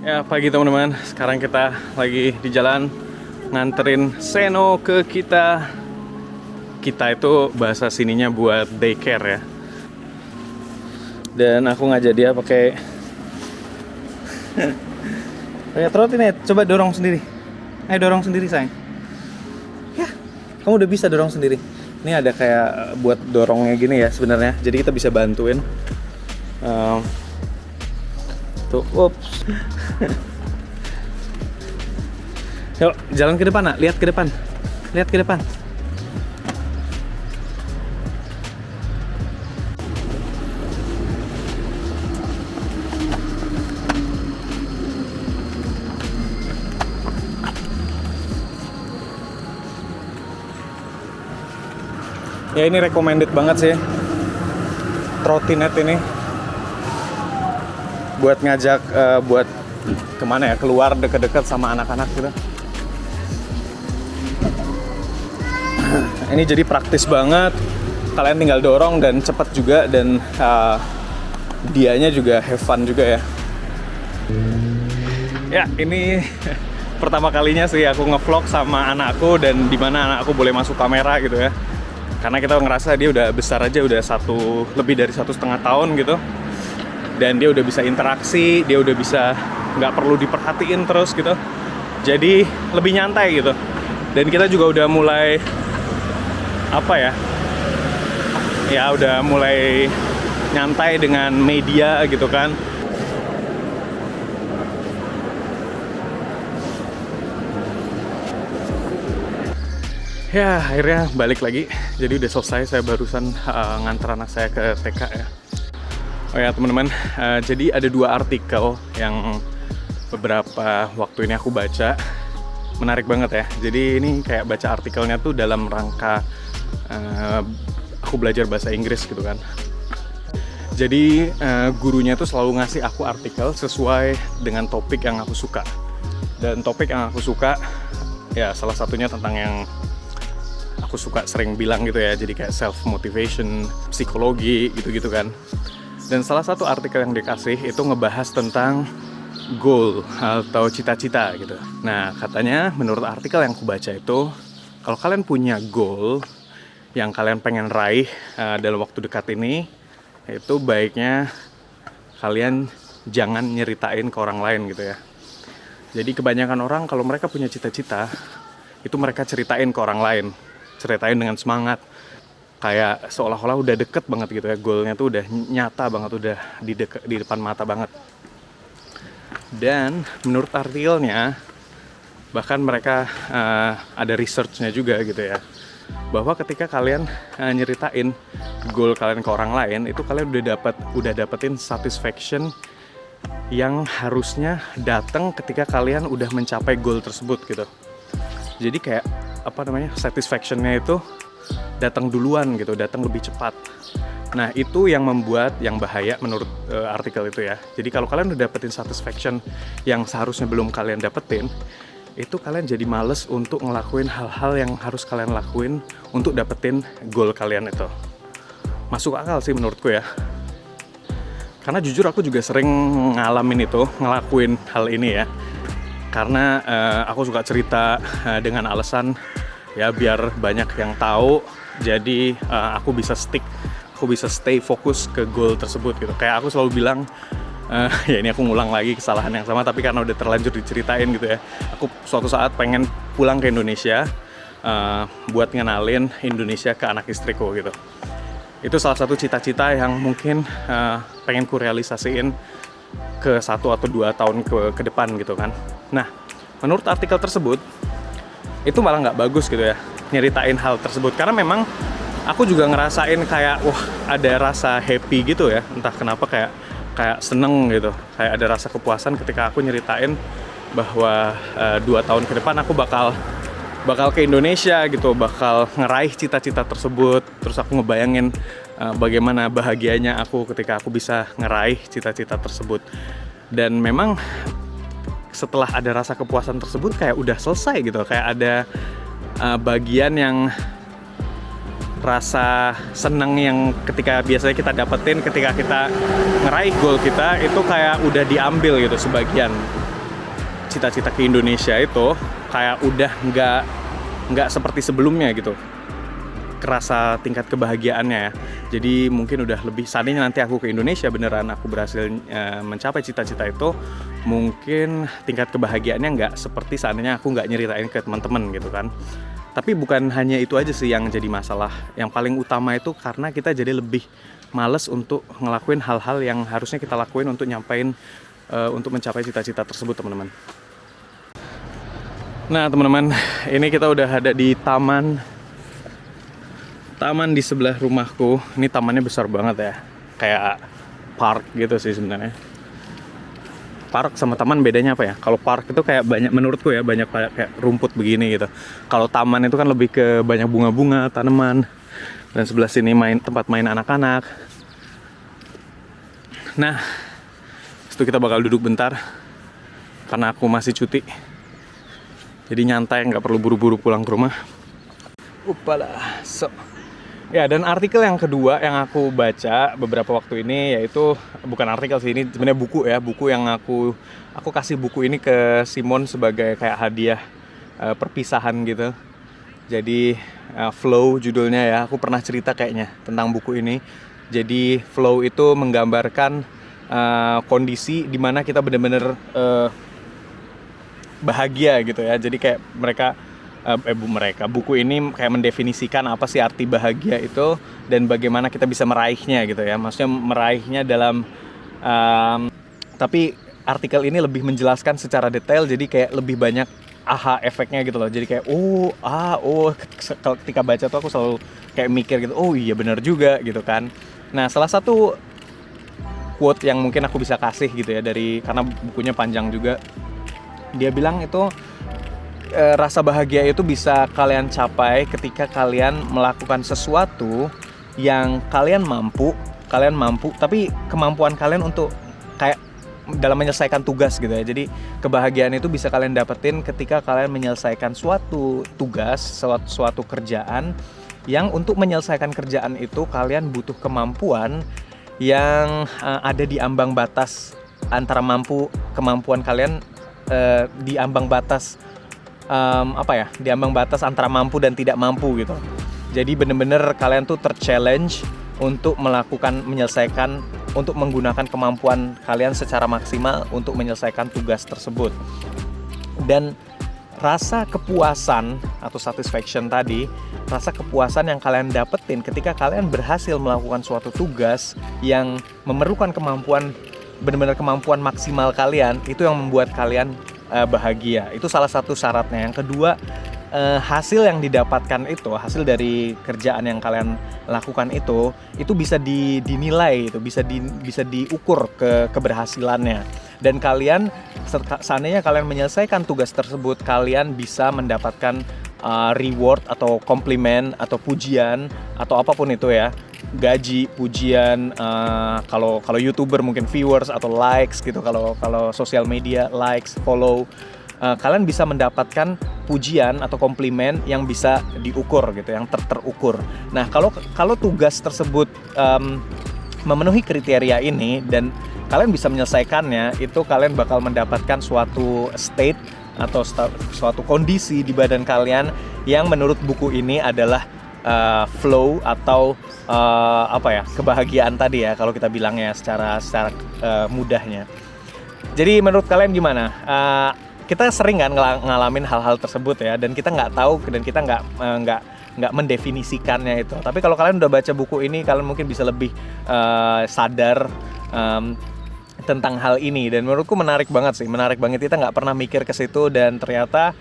Ya pagi teman-teman, sekarang kita lagi di jalan nganterin Seno ke kita. Kita itu bahasa sininya buat daycare ya. Dan aku ngajak dia pakai trotinet. Coba dorong sendiri. Ayo dorong sendiri sayang. Ya, kamu udah bisa dorong sendiri. Ini ada kayak buat dorongnya gini ya sebenarnya. Jadi kita bisa bantuin. Tuh, ups. Yuk, jalan ke depan, nak. Lihat ke depan. Lihat ke depan. Ya ini recommended banget sih. Trotinet ini buat ngajak buat kemana ya, keluar deket-deket sama anak-anak gitu. Ini jadi praktis banget, kalian tinggal dorong dan cepet juga, dan dianya juga have fun juga ya. Ya ini pertama kalinya sih aku ngevlog sama anakku, dan dimana anakku boleh masuk kamera gitu ya. Karena kita ngerasa dia udah besar aja, udah lebih dari 1,5 tahun gitu. Dan dia udah bisa interaksi, dia udah bisa nggak perlu diperhatiin terus gitu. Jadi lebih nyantai gitu. Dan kita juga udah mulai udah mulai nyantai dengan media gitu kan. Ya akhirnya balik lagi. Jadi udah selesai, saya barusan nganter anak saya ke TK ya. Oh ya teman-teman, jadi ada 2 artikel yang beberapa waktu ini aku baca. Menarik banget ya. Jadi ini kayak baca artikelnya tuh dalam rangka aku belajar bahasa Inggris gitu kan. Jadi gurunya tuh selalu ngasih aku artikel sesuai dengan topik yang aku suka. Dan topik yang aku suka ya salah satunya tentang yang aku suka sering bilang gitu ya. Jadi kayak self motivation, psikologi gitu-gitu kan. Dan salah satu artikel yang dikasih itu ngebahas tentang goal atau cita-cita gitu. Nah katanya menurut artikel yang aku baca itu, kalau kalian punya goal yang kalian pengen raih dalam waktu dekat ini, itu baiknya kalian jangan nyeritain ke orang lain gitu ya. Jadi kebanyakan orang kalau mereka punya cita-cita, itu mereka ceritain ke orang lain, ceritain dengan semangat, kayak seolah-olah udah deket banget gitu ya, goalnya tuh udah nyata banget, udah di depan mata banget. Dan menurut artikelnya, bahkan mereka ada researchnya juga gitu ya, bahwa ketika kalian nyeritain goal kalian ke orang lain, itu kalian udah dapetin satisfaction yang harusnya datang ketika kalian udah mencapai goal tersebut gitu. Jadi kayak satisfactionnya itu datang duluan gitu, datang lebih cepat. Nah itu yang membuat yang bahaya menurut artikel itu ya. Jadi kalau kalian udah dapetin satisfaction yang seharusnya belum kalian dapetin, itu kalian jadi males untuk ngelakuin hal-hal yang harus kalian lakuin untuk dapetin goal kalian itu. Masuk akal sih menurutku ya. Karena jujur aku juga sering ngelakuin hal ini ya. Karena aku suka cerita dengan alasan ya biar banyak yang tahu, jadi aku bisa stay fokus ke goal tersebut gitu. Kayak aku selalu bilang, ya ini aku ngulang lagi kesalahan yang sama, tapi karena udah terlanjur diceritain gitu ya. Aku suatu saat pengen pulang ke Indonesia buat ngenalin Indonesia ke anak istriku gitu. Itu salah satu cita-cita yang mungkin pengen ku realisasiin ke 1 atau 2 tahun ke depan gitu kan. Nah, menurut artikel tersebut, itu malah nggak bagus gitu ya, nyeritain hal tersebut. Karena memang aku juga ngerasain kayak, ada rasa happy gitu ya. Entah kenapa kayak seneng gitu. Kayak ada rasa kepuasan ketika aku nyeritain bahwa 2 tahun ke depan aku bakal ke Indonesia gitu, bakal ngeraih cita-cita tersebut. Terus aku ngebayangin bagaimana bahagianya aku ketika aku bisa ngeraih cita-cita tersebut. Dan memang setelah ada rasa kepuasan tersebut kayak udah selesai gitu. Kayak ada bagian yang rasa seneng yang ketika biasanya kita dapetin ketika kita ngeraih goal kita, itu kayak udah diambil gitu sebagian. cita-cita ke Indonesia itu kayak udah nggak seperti sebelumnya gitu, kerasa tingkat kebahagiaannya ya. Jadi mungkin udah lebih, seandainya nanti aku ke Indonesia beneran aku berhasil mencapai cita-cita itu, mungkin tingkat kebahagiaannya nggak seperti seandainya aku nggak nyeritain ke teman-teman gitu kan. Tapi bukan hanya itu aja sih yang jadi masalah. Yang paling utama itu karena kita jadi lebih males untuk ngelakuin hal-hal yang harusnya kita lakuin untuk untuk mencapai cita-cita tersebut, teman-teman. Nah, teman-teman, ini kita udah ada di taman di sebelah rumahku. Ini tamannya besar banget ya, kayak park gitu sih sebenarnya. Park sama taman bedanya apa ya? Kalau park itu kayak banyak, menurutku ya, banyak kayak rumput begini gitu. Kalau taman itu kan lebih ke banyak bunga-bunga, tanaman. Dan sebelah sini tempat main anak-anak. Nah, itu kita bakal duduk bentar karena aku masih cuti. Jadi nyantai, nggak perlu buru-buru pulang ke rumah. Ya, dan artikel yang kedua yang aku baca beberapa waktu ini, yaitu bukan artikel sih, ini sebenarnya buku ya, buku yang aku kasih buku ini ke Simon sebagai kayak hadiah perpisahan gitu. Jadi Flow judulnya ya, aku pernah cerita kayaknya tentang buku ini. Jadi Flow itu menggambarkan kondisi di mana kita benar-benar bahagia gitu ya. Jadi kayak buku ini kayak mendefinisikan apa sih arti bahagia itu dan bagaimana kita bisa meraihnya gitu ya. Maksudnya meraihnya dalam tapi artikel ini lebih menjelaskan secara detail, jadi kayak lebih banyak aha efeknya gitu loh. Jadi kayak ketika baca tuh aku selalu kayak mikir gitu, oh iya benar juga gitu kan. Nah, salah satu quote yang mungkin aku bisa kasih gitu ya, karena bukunya panjang juga. Dia bilang itu rasa bahagia itu bisa kalian capai ketika kalian melakukan sesuatu yang kalian mampu, tapi kemampuan kalian untuk kayak dalam menyelesaikan tugas gitu ya. Jadi kebahagiaan itu bisa kalian dapetin ketika kalian menyelesaikan suatu tugas, suatu kerjaan, yang untuk menyelesaikan kerjaan itu kalian butuh kemampuan yang ada di ambang batas antara kemampuan kalian di ambang batas di ambang batas antara mampu dan tidak mampu gitu. Jadi bener-bener kalian tuh ter-challenge untuk untuk menggunakan kemampuan kalian secara maksimal untuk menyelesaikan tugas tersebut. Dan rasa kepuasan atau satisfaction tadi, rasa kepuasan yang kalian dapetin ketika kalian berhasil melakukan suatu tugas yang memerlukan benar-benar kemampuan maksimal kalian, itu yang membuat kalian bahagia. Itu salah satu syaratnya. Yang kedua, hasil yang didapatkan itu, hasil dari kerjaan yang kalian lakukan itu bisa dinilai, itu bisa diukur keberhasilannya. Dan kalian, seandainya kalian menyelesaikan tugas tersebut, kalian bisa mendapatkan reward atau komplimen atau pujian atau apapun itu ya, gaji, pujian, kalau YouTuber mungkin viewers atau likes gitu, kalau sosial media likes, follow, kalian bisa mendapatkan pujian atau komplimen yang bisa diukur gitu, yang terukur. Nah, kalau tugas tersebut memenuhi kriteria ini dan kalian bisa menyelesaikannya, itu kalian bakal mendapatkan suatu state atau suatu kondisi di badan kalian yang menurut buku ini adalah flow atau kebahagiaan tadi ya, kalau kita bilangnya secara mudahnya. Jadi menurut kalian gimana? Kita sering kan ngalamin hal-hal tersebut ya, dan kita nggak tahu dan kita nggak mendefinisikannya itu. Tapi kalau kalian udah baca buku ini, kalian mungkin bisa lebih sadar tentang hal ini. Dan menurutku menarik banget. Kita nggak pernah mikir ke situ, dan ternyata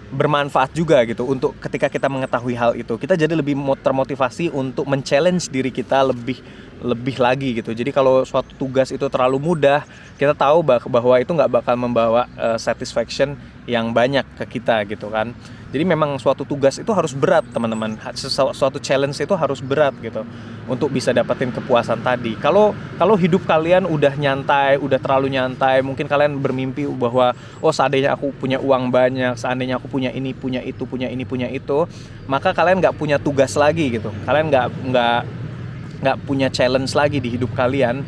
bermanfaat juga gitu untuk ketika kita mengetahui hal itu, kita jadi lebih termotivasi untuk men-challenge diri kita lebih lagi gitu. Jadi kalau suatu tugas itu terlalu mudah, kita tahu bahwa itu nggak bakal membawa satisfaction yang banyak ke kita gitu kan. Jadi memang suatu tugas itu harus berat, teman-teman. Suatu challenge itu harus berat gitu untuk bisa dapetin kepuasan tadi. Kalau hidup kalian udah nyantai, udah terlalu nyantai, mungkin kalian bermimpi bahwa seandainya aku punya uang banyak, seandainya aku punya ini, punya itu, punya ini, punya itu, maka kalian nggak punya tugas lagi gitu. Kalian nggak punya challenge lagi di hidup kalian.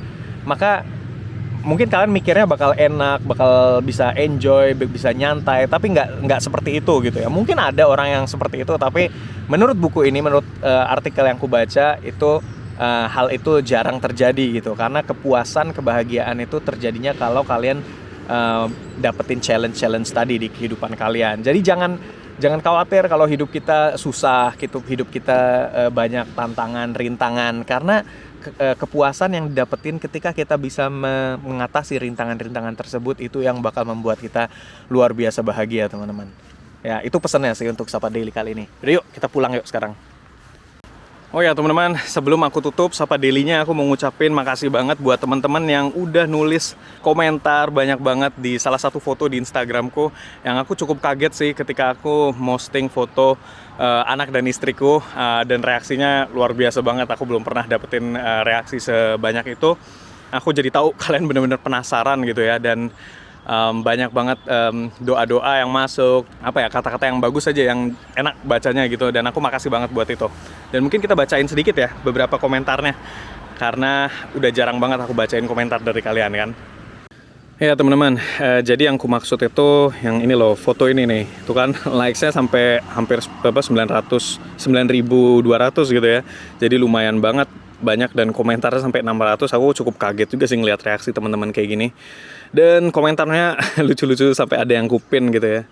Maka mungkin kalian mikirnya bakal enak, bakal bisa enjoy, bisa nyantai, tapi nggak seperti itu gitu ya. Mungkin ada orang yang seperti itu, tapi menurut buku ini, menurut artikel yang aku baca itu hal itu jarang terjadi gitu. Karena kepuasan, kebahagiaan itu terjadinya kalau kalian dapetin challenge tadi di kehidupan kalian. Jadi jangan khawatir kalau hidup kita susah, hidup kita banyak tantangan, rintangan, karena kepuasan yang didapetin ketika kita bisa mengatasi rintangan-rintangan tersebut itu yang bakal membuat kita luar biasa bahagia, teman-teman. Ya, itu pesannya sih untuk Sapa Daily kali ini. Udah, yuk kita pulang yuk sekarang. Oh ya teman-teman, sebelum aku tutup Sapa Daily-nya, aku mau ngucapin makasih banget buat teman-teman yang udah nulis komentar banyak banget di salah satu foto di Instagramku. Yang aku cukup kaget sih ketika aku posting foto anak dan istriku, dan reaksinya luar biasa banget. Aku belum pernah dapetin reaksi sebanyak itu. Aku jadi tahu kalian bener-bener penasaran gitu ya, dan banyak banget doa-doa yang masuk, kata-kata yang bagus aja, yang enak bacanya gitu, dan aku makasih banget buat itu. Dan mungkin kita bacain sedikit ya beberapa komentarnya, karena udah jarang banget aku bacain komentar dari kalian kan. Ya teman-teman, jadi yang aku maksud itu yang ini loh, foto ini nih, itu kan likes-nya sampai hampir 900, 9.200 gitu ya. Jadi lumayan banget banyak, dan komentarnya sampai 600. Aku cukup kaget juga sih ngeliat reaksi teman-teman kayak gini. Dan komentarnya lucu-lucu, sampai ada yang kupin gitu ya.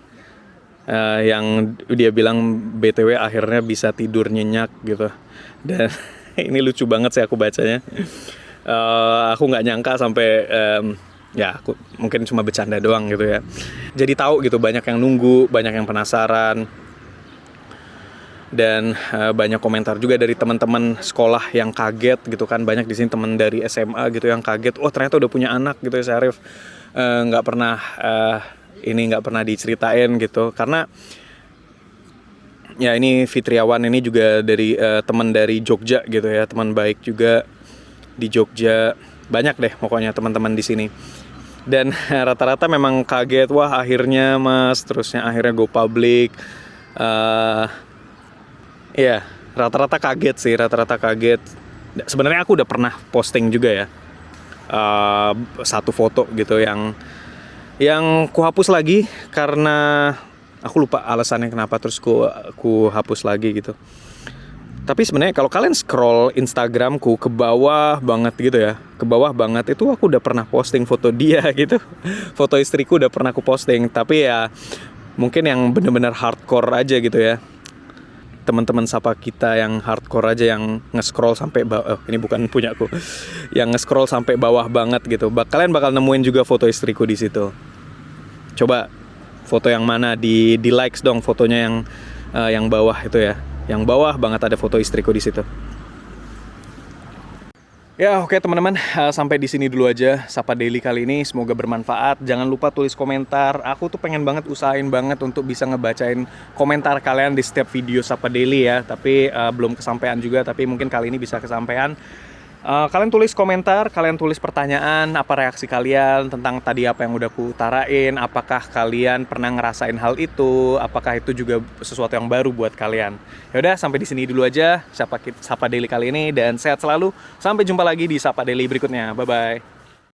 Yang dia bilang BTW akhirnya bisa tidur nyenyak gitu. Dan ini lucu banget sih aku bacanya. Aku nggak nyangka sampai ya aku mungkin cuma bercanda doang gitu ya. Jadi tahu gitu, banyak yang nunggu, banyak yang penasaran. Dan banyak komentar juga dari teman-teman sekolah yang kaget gitu kan. Banyak di sini teman dari SMA gitu yang kaget, oh ternyata udah punya anak gitu ya si Arif. Nggak pernah diceritain gitu, karena ya ini Fitriawan ini juga dari teman dari Jogja gitu ya, teman baik juga di Jogja. Banyak deh pokoknya teman-teman di sini. Dan rata-rata memang kaget, wah akhirnya mas, terusnya akhirnya go public. Ya, rata-rata kaget. Sebenarnya aku udah pernah posting juga ya, satu foto gitu yang ku hapus lagi karena aku lupa alasannya kenapa, terus ku hapus lagi gitu. Tapi sebenarnya kalau kalian scroll Instagramku ke bawah banget gitu ya, ke bawah banget itu aku udah pernah posting foto dia gitu. Foto istriku udah pernah aku posting, tapi ya mungkin yang bener-bener hardcore aja gitu ya. Teman-teman Sapa kita yang hardcore aja, yang nge-scroll sampai bawah, ini bukan punyaku, yang nge-scroll sampai bawah banget gitu. Kalian bakal nemuin juga foto istriku di situ. Coba foto yang mana, di likes dong fotonya yang bawah itu ya. Yang bawah banget ada foto istriku di situ. Ya oke teman-teman, sampai di sini dulu aja Sapa Daily kali ini. Semoga bermanfaat. Jangan lupa tulis komentar. Aku tuh pengen banget, usahain banget untuk bisa ngebacain komentar kalian di setiap video Sapa Daily ya. Tapi belum kesampaian juga, tapi mungkin kali ini bisa kesampaian. Kalian tulis komentar, kalian tulis pertanyaan, apa reaksi kalian tentang tadi apa yang udah aku utarain. Apakah kalian pernah ngerasain hal itu? Apakah itu juga sesuatu yang baru buat kalian? Yaudah, sampai di sini dulu aja Sapa Daily kali ini, dan sehat selalu. Sampai jumpa lagi di Sapa Daily berikutnya. Bye-bye.